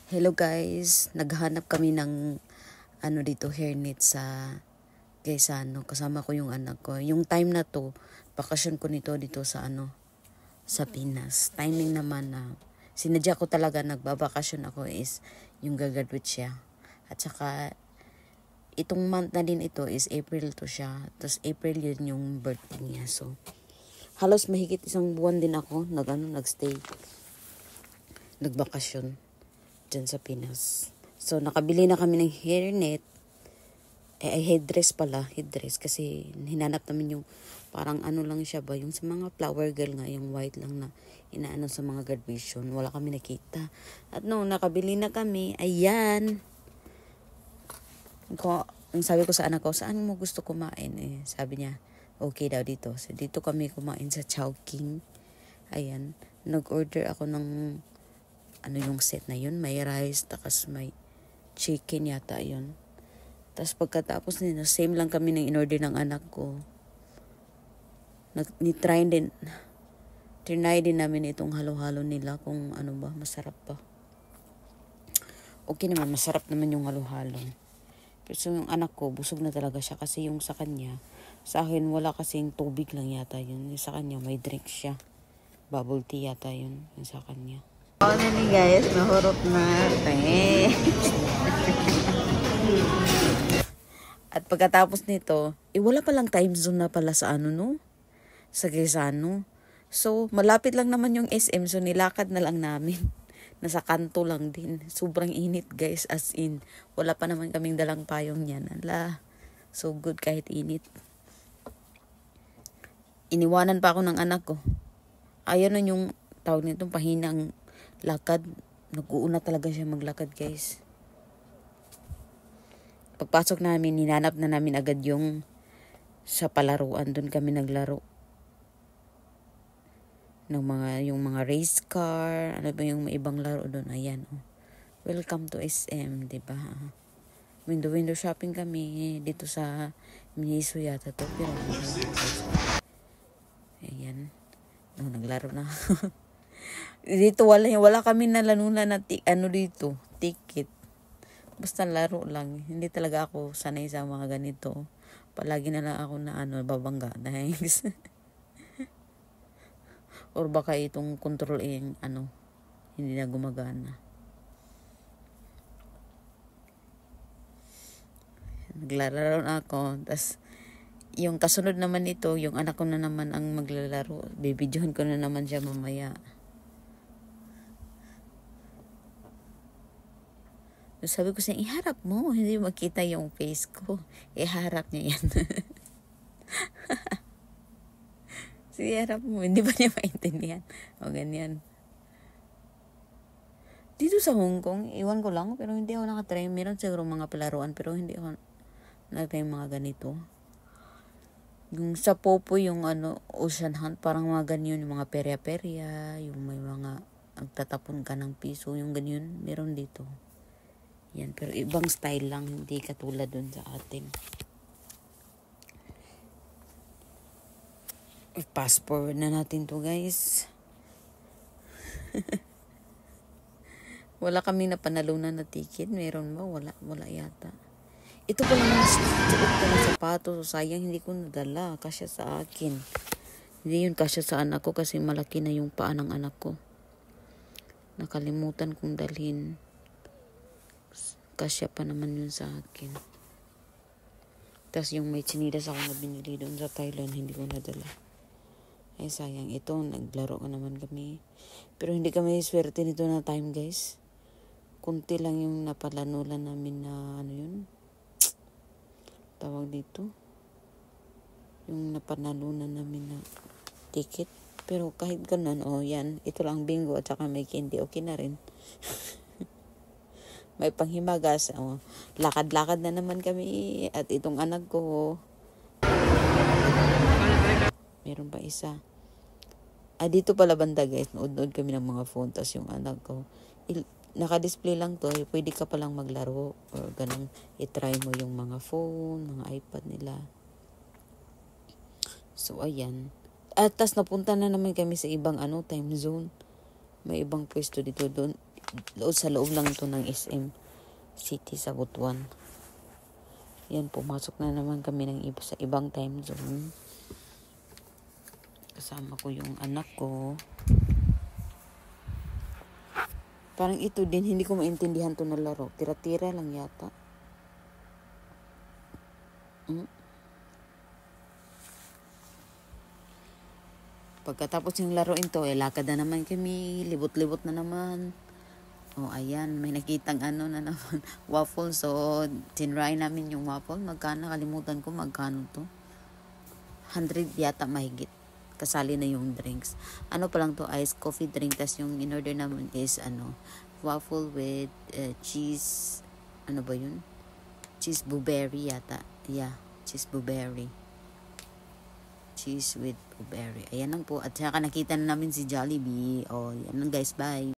Hello guys, naghahanap kami ng dito hairnet sa Quezano. Kasama ko yung anak ko. Yung time na to, bakasyon ko nito dito sa sa Pinas. Timing naman na sinadya ko talaga nagbabakasyon ako is yung gagraduate siya. At saka itong month na din ito is April to siya. Tapos April yun yung birthday niya. So halos mahigit isang buwan din ako nagstay. Nagbakasyon dyan sa Pinas. So, nakabili na kami ng hairnet. Headdress pala. Headdress. Kasi, hinanap namin yung parang lang siya ba. Yung sa mga flower girl nga. Yung white lang na inaano sa mga graduation. Wala kami nakita. At no, nakabili na kami. Ayan. Ang sabi ko sa anak ko, saan mo gusto kumain? Sabi niya, okay daw dito. So, dito kami kumain sa Chowking. Ayan. Nag-order ako ng yung set na yun, may rice, takas may chicken yata yun. Tapos pagkatapos nila, same lang kami ng in-order ng anak ko. Trinay din namin itong halo-halo nila kung masarap pa. Okay naman, masarap naman yung halo-halo. Pero so, yung anak ko, busog na talaga siya kasi yung sa kanya, sa akin wala kasing tubig lang yata yun. Yung sa kanya, may drink siya. Bubble tea yata yun, yung sa kanya. Ano ni guys, nahurot na. At pagkatapos nito, wala palang time zone na pala sa sa Quezano. So, malapit lang naman yung SM, so nilakad na lang namin. Nasa kanto lang din. Sobrang init guys, as in. Wala pa naman kaming dalang payong yan. Ala, so good kahit init. Iniwanan pa ako ng anak ko. Ayaw na yung tawag nitong pahinang lakad. Nag-uuna talaga siya maglakad guys. Pagpasok namin, hinanap na namin agad yung sa palaruan. Doon kami naglaro ng yung mga race car, yung ibang laro doon. Ayan, oh. Welcome to SM, diba? Window shopping kami dito sa Miniso yata to. Pero ayan. No, naglaro na. Dito wala kami nalanunan na dito, ticket. Basta laro lang. Hindi talaga ako sanay sa mga ganito. Palagi na lang ako na babangga. Thanks. Or baka itong control hindi na gumagana. Naglalaro na ako. Tapos, yung kasunod naman ito, yung anak ko na naman ang maglalaro. Bibidyohan ko na naman siya mamaya. Sabi ko siya, iharap mo. Hindi makita yung face ko. Iharap niya yan. Sige, harap mo. Hindi ba niya maintindihan? O, ganyan. Dito sa Hong Kong, iwan ko lang. Pero hindi ako nakatry. Meron siguro mga palaruan. Pero hindi ako nakatry mga ganito. Yung sa Popo, yung Ocean Hunt. Parang mga ganyan. Yung mga perya-perya. Yung may mga agtatapon ka ng piso. Yung ganyan. Meron dito. Yan, pero ibang style lang, hindi katulad dun sa atin. Fast forward na natin to guys. Wala kami na panalunan na ticket. Meron ba? Wala yata. Ito pa lang suot ko ng sapatos. Sayang hindi ko nadala. Kasya sa akin. Hindi yun kasya sa anak ko kasi malaki na yung paa ng anak ko. Nakalimutan kong dalhin. Kasya pa naman yun sa akin. Tapos yung may chinilas ako na binili doon sa Thailand, hindi ko nadala. Ay sayang, ito naglaro ka naman kami. Pero hindi kami swerte nito na time guys. Kunti lang yung napalanulan namin na yun. Tawag dito. Yung napanalunan namin na ticket. Pero kahit ganun, yan. Ito lang bingo at saka may candy. Okay na rin. May panghimagas. Lakad-lakad na naman kami. At itong anak ko, meron pa isa. Dito pala banda guys. Nood kami ng mga phone. Tapos yung anak ko, naka-display lang to. Pwede ka palang maglaro. Or ganun, itry mo yung mga phone, mga iPad nila. So, ayan. At tas napunta na naman kami sa ibang time zone. May ibang pwesto dito doon. sa loob lang to ng SM City sa Butuan. Yan, pumasok na naman kami ng iba sa ibang time zone. Kasama ko yung anak ko. Parang ito din, hindi ko maintindihan to na laro. Tira-tira lang yata. Pagkatapos yung laruin to, lakad na naman kami. Libot-libot na naman. Oh, ayan, may nakitang ano na naman, waffle. So, tinry namin yung waffle. Magkano? Kalimutan ko magkano to. 100 yata mahigit. Kasali na yung drinks. Ano pa lang to, iced coffee drink. Tas yung in-order naman is, waffle with cheese. Ano ba yun? Cheese blueberry yata. Yeah, cheese blueberry. Cheese with blueberry. Ayan lang po. At saka nakita na namin si Jollibee. Oh, yan lang guys. Bye.